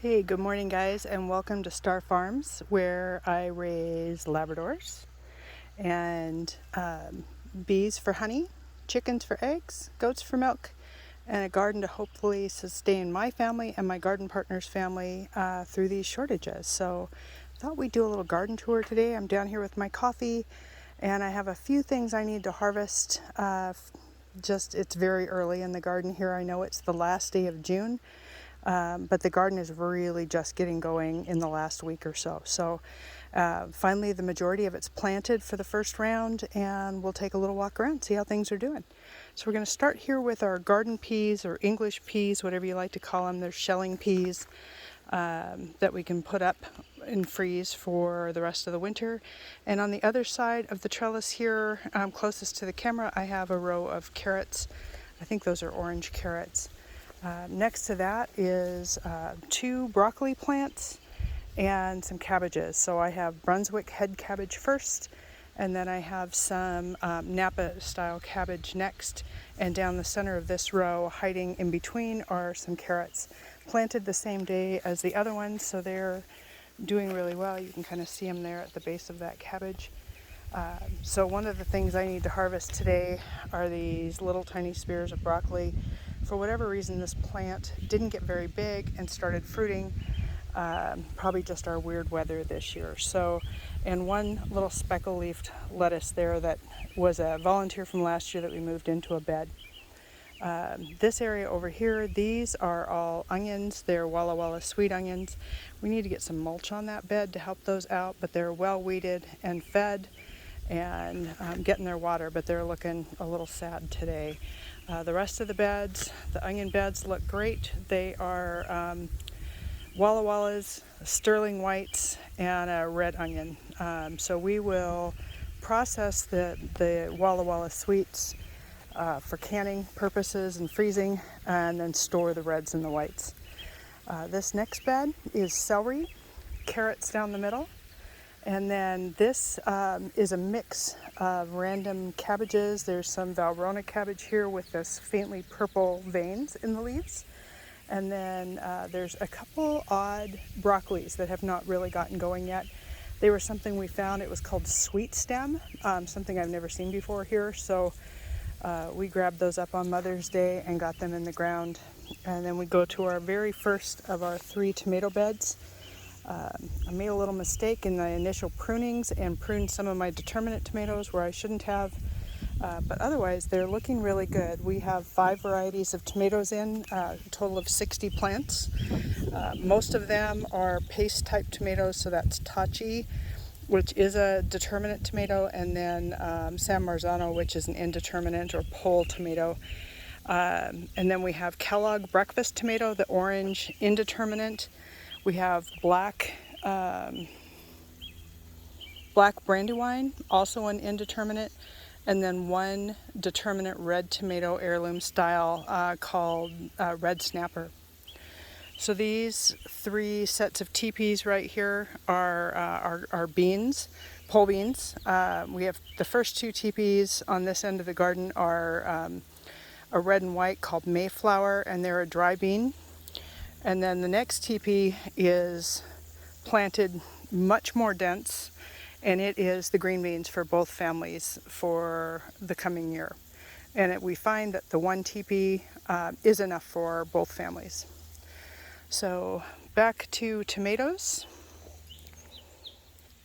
Hey, good morning guys, and welcome to Star Farms, where I raise Labradors and bees for honey, chickens for eggs, goats for milk, and a garden to hopefully sustain my family and my garden partner's family through these shortages. So I thought we'd do a little garden tour today. I'm down here with my coffee and I have a few things I need to harvest. It's very early in the garden here. I know it's the last day of June. But the garden is really just getting going in the last week or so. So finally the majority of it's planted for the first round, and we'll take a little walk around, see how things are doing. So we're going to start here with our garden peas or English peas, whatever you like to call them. They're shelling peas that we can put up and freeze for the rest of the winter. And on the other side of the trellis here, closest to the camera, I have a row of carrots. I think those are orange carrots. Next to that is 2 broccoli plants and some cabbages. So I have Brunswick head cabbage first, and then I have some Napa style cabbage next. And down the center of this row, hiding in between, are some carrots, planted the same day as the other ones, so they're doing really well. You can kind of see them there at the base of that cabbage. So one of the things I need to harvest today are these little tiny spears of broccoli. For whatever reason, this plant didn't get very big and started fruiting. Probably just our weird weather this year. So, and one little speckle-leafed lettuce there that was a volunteer from last year that we moved into a bed. This area over here, these are all onions. They're Walla Walla sweet onions. We need to get some mulch on that bed to help those out, but they're well weeded and fed and getting their water, but they're looking a little sad today. The rest of the beds, the onion beds, look great. They are Walla Wallas, sterling whites, and a red onion. So we will process the Walla Walla sweets for canning purposes and freezing, and then store the reds and the whites. This next bed is celery, carrots down the middle. And then this is a mix of random cabbages. There's some Valrhona cabbage here with this faintly purple veins in the leaves. And then there's a couple odd broccolis that have not really gotten going yet. They were something we found. It was called sweet stem, something I've never seen before here. So we grabbed those up on Mother's Day and got them in the ground. And then we go to our very first of our 3 tomato beds. I made a little mistake in the initial prunings and pruned some of my determinate tomatoes where I shouldn't have, but otherwise they're looking really good. We have 5 varieties of tomatoes in, a total of 60 plants. Most of them are paste type tomatoes, so that's Tachi, which is a determinate tomato, and then San Marzano, which is an indeterminate or pole tomato. And then we have Kellogg breakfast tomato, the orange indeterminate. We have black brandywine, also an indeterminate, and then one determinate red tomato heirloom style called red snapper. So these 3 sets of teepees right here are beans, pole beans. We have the first 2 teepees on this end of the garden are a red and white called Mayflower, and they're a dry bean. And then the next teepee is planted much more dense, and it is the green beans for both families for the coming year. And we find that the 1 teepee is enough for both families. So back to tomatoes.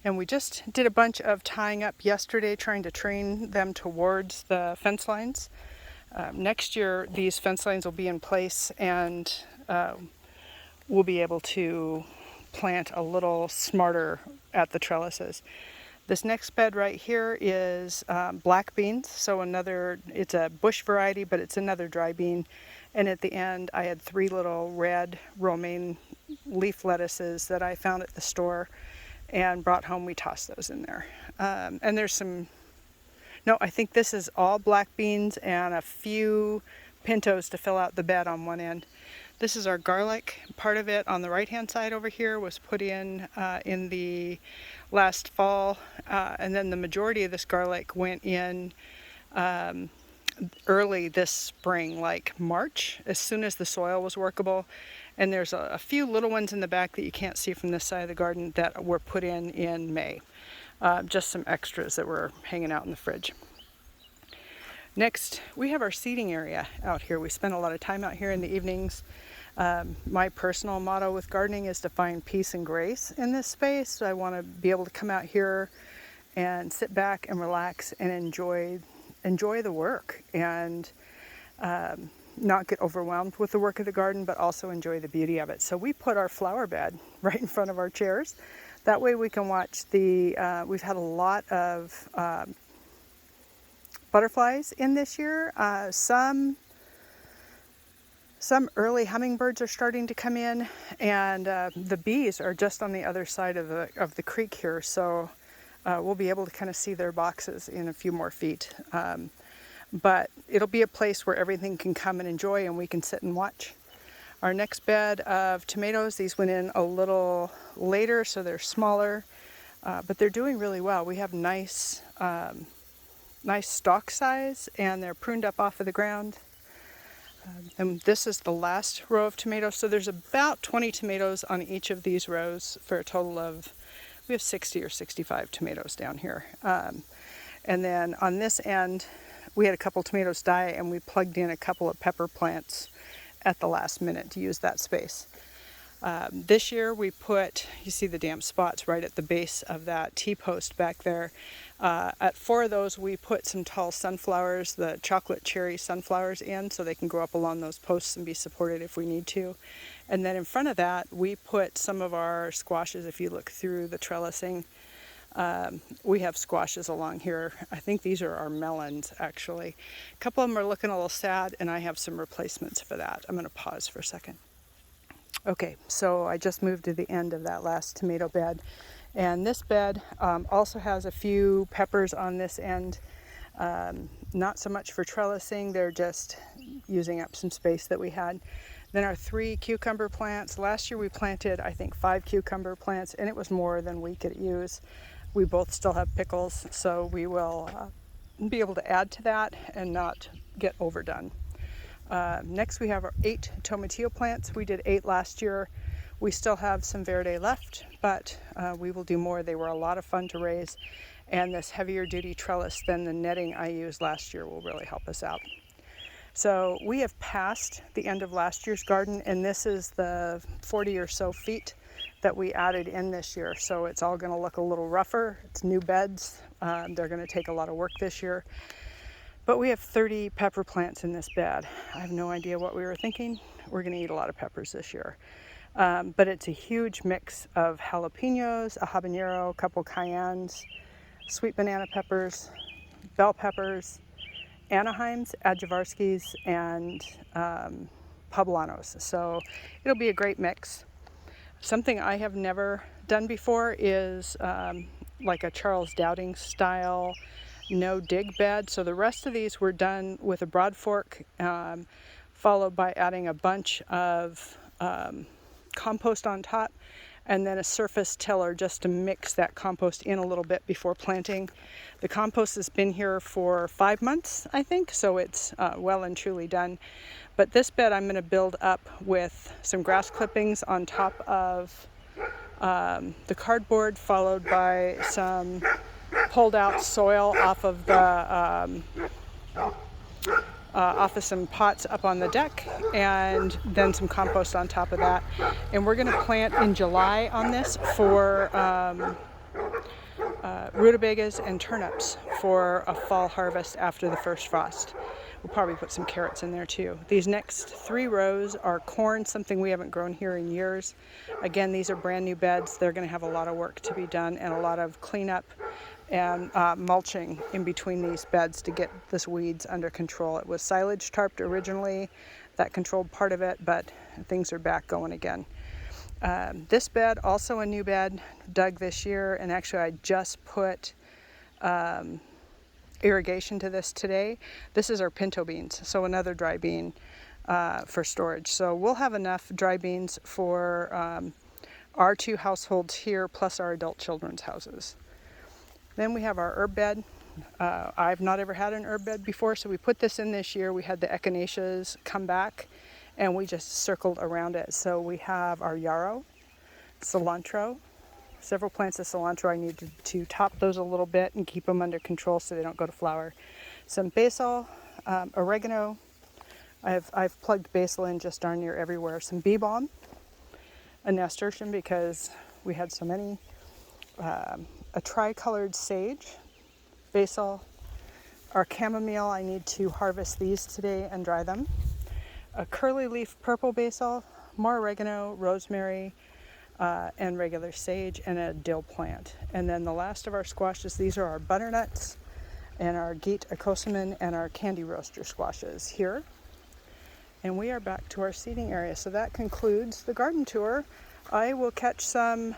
And we just did a bunch of tying up yesterday, trying to train them towards the fence lines. Next year, these fence lines will be in place, and we'll be able to plant a little smarter at the trellises. This next bed right here is black beans, so it's a bush variety, but it's another dry bean. And at the end, I had 3 little red romaine leaf lettuces that I found at the store and brought home. We tossed those in there. And there's I think this is all black beans and a few pintos to fill out the bed on one end. This is our garlic. Part of it on the right-hand side over here was put in the last fall, and then the majority of this garlic went in early this spring, like March, as soon as the soil was workable. And there's a few little ones in the back that you can't see from this side of the garden that were put in May. Just some extras that were hanging out in the fridge. Next, we have our seating area out here. We spend a lot of time out here in the evenings. My personal motto with gardening is to find peace and grace in this space. I want to be able to come out here and sit back and relax and enjoy the work, and not get overwhelmed with the work of the garden, but also enjoy the beauty of it. So we put our flower bed right in front of our chairs. That way we can watch we've had a lot of butterflies in this year. Some early hummingbirds are starting to come in, and the bees are just on the other side of the creek here. So we'll be able to kind of see their boxes in a few more feet. But it'll be a place where everything can come and enjoy, and we can sit and watch. Our next bed of tomatoes, these went in a little later, so they're smaller, but they're doing really well. We have nice stalk size, and they're pruned up off of the ground. And this is the last row of tomatoes, so there's about 20 tomatoes on each of these rows for a total of, we have 60 or 65 tomatoes down here. And then on this end, we had a couple tomatoes die, and we plugged in a couple of pepper plants at the last minute to use that space. This year we put, you see the damp spots right at the base of that T-post back there. At 4 of those we put some tall sunflowers, the chocolate cherry sunflowers, in so they can grow up along those posts and be supported if we need to. And then in front of that we put some of our squashes. If you look through the trellising, we have squashes along here. I think these are our melons, actually. A couple of them are looking a little sad, and I have some replacements for that. I'm going to pause for a second. Okay, so I just moved to the end of that last tomato bed, and this bed also has a few peppers on this end. Not so much for trellising, they're just using up some space that we had. Then our 3 cucumber plants. Last year we planted, I think, 5 cucumber plants, and it was more than we could use. We both still have pickles, so we will be able to add to that and not get overdone. Next we have our 8 tomatillo plants. We did 8 last year. We still have some verde left, but we will do more. They were a lot of fun to raise, and this heavier duty trellis than the netting I used last year will really help us out. So we have passed the end of last year's garden, and this is the 40 or so feet that we added in this year. So it's all going to look a little rougher. It's new beds. They're going to take a lot of work this year. But we have 30 pepper plants in this bed. I have no idea what we were thinking. We're going to eat a lot of peppers this year. But it's a huge mix of jalapenos, a habanero, a couple cayennes, sweet banana peppers, bell peppers, Anaheims, Adjavarskis, and poblanos. So it'll be a great mix. Something I have never done before is like a Charles Dowding style no dig bed. So the rest of these were done with a broad fork, followed by adding a bunch of compost on top, and then a surface tiller just to mix that compost in a little bit before planting. The compost has been here for 5 months, I think, so it's well and truly done. But this bed I'm going to build up with some grass clippings on top of the cardboard, followed by some pulled out soil off of some pots up on the deck, and then some compost on top of that. And we're going to plant in July on this for rutabagas and turnips for a fall harvest after the first frost. We'll probably put some carrots in there too. These next 3 rows are corn, something we haven't grown here in years. Again, these are brand new beds. They're going to have a lot of work to be done and a lot of cleanup and mulching in between these beds to get this weeds under control. It was silage tarped originally. That controlled part of it, but things are back going again. This bed, also a new bed, dug this year, and actually I just put irrigation to this today. This is our pinto beans, so another dry bean for storage. So we'll have enough dry beans for our 2 households here, plus our adult children's houses. Then we have our herb bed. I've not ever had an herb bed before, so we put this in this year. We had the echinaceas come back, and we just circled around it. So we have our yarrow, cilantro, several plants of cilantro. I need to top those a little bit and keep them under control so they don't go to flower. Some basil, oregano. I've plugged basil in just darn near everywhere. Some bee balm, a nasturtium because we had so many. A tricolored sage, basil, our chamomile. I need to harvest these today and dry them. A curly leaf purple basil, more oregano, rosemary, and regular sage, and a dill plant. And then the last of our squashes, these are our butternuts and our Geet acosamum and our candy roaster squashes here. And we are back to our seating area. So that concludes the garden tour. I will catch some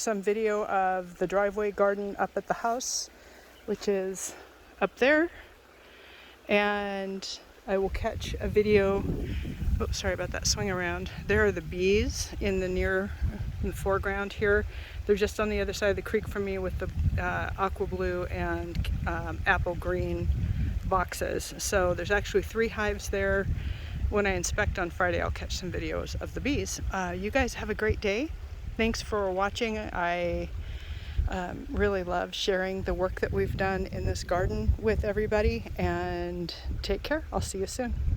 video of the driveway garden up at the house, which is up there. And I will catch a video. Oh, sorry about that, swing around. There are the bees in the foreground here. They're just on the other side of the creek from me with the aqua blue and apple green boxes. So there's actually 3 hives there. When I inspect on Friday, I'll catch some videos of the bees. You guys have a great day. Thanks for watching. I really love sharing the work that we've done in this garden with everybody, and take care. I'll see you soon.